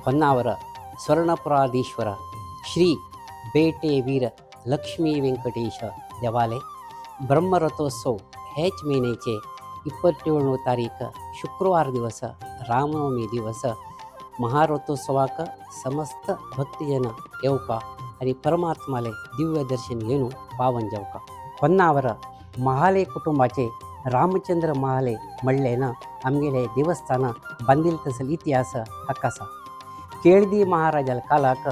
ಹೊನ್ನಾವರ ಸ್ವರ್ಣಪುರಾಧೀಶ್ವರ ಶ್ರೀ ಬೇಟೆ वीर लक्ष्मी व्यंकटेश देवालय ब्रह्मरथोत्सव ह्याच महिन्याचे 27 तारीख शुक्रवार दिवस रामनवमी दिवस महारथोत्सवाक समस्त भक्तजन येवका आणि परमात्माले दिव्य दर्शन घेऊन पावन जावका. ಹೊನ್ನಾವರ महाले कुटुंबाचे रामचंद्र महाले म्हणलेनं आमगेले देवस्थान बांधील तसल इतिहास हक्कासा. केळदी महाराजाला कालाक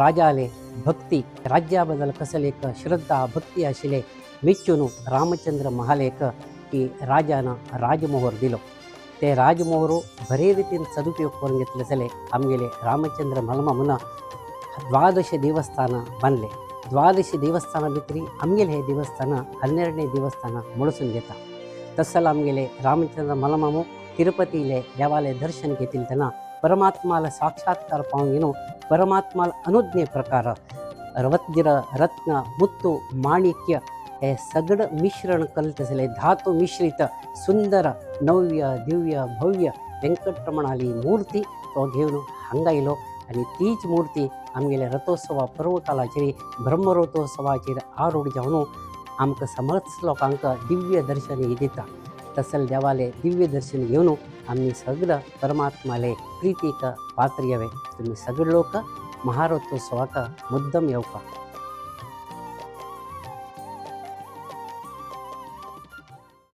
राजाले भक्ती राज्याबद्दल कसले एक श्रद्धा भक्ती आशिले मेच्चून रामचंद्र महालेक की राजानं राजमोहर दिलो. ते राजमोहरू बरे रीतीन सदुपयोग करून घेतले आमगेले रामचंद्र मलममन 12 देवस्थान बांधले. 12 देवस्थान भितरी आमगेले हे देवस्थान 12ನೇ देवस्थान मुळसून घेता. तसल आमगेले रामचंद्र मलममू तिरुपतीले देवालय दर्शन घेतील त्यांना परमात्माला साक्षात्कार पाहून घेणं परमात्माला अनुज्ञे प्रकार वज्र रत्न मुत्तू माणिक्य हे सगळं मिश्रण कलतसले धातू मिश्रित सुंदर नव्य दिव्य भव्य व्यंकटरमणाली मूर्ती तो घेऊन हांगायलो. आणि तीच मूर्ती आमगेले रथोत्सवा पर्वकालाचेर ब्रह्मरथोत्सवाचेर आरूढ जावन आमकां समस्त लोकांक दिव्य दर्शन दिता. तसल देवाले दिव्य दर्शन घेऊन आम्ही सगळं परमात्माले प्रीतीक पात्र यावे. तुम्ही सगळे लोक महारथोत्सवाक मुद्दम येवका.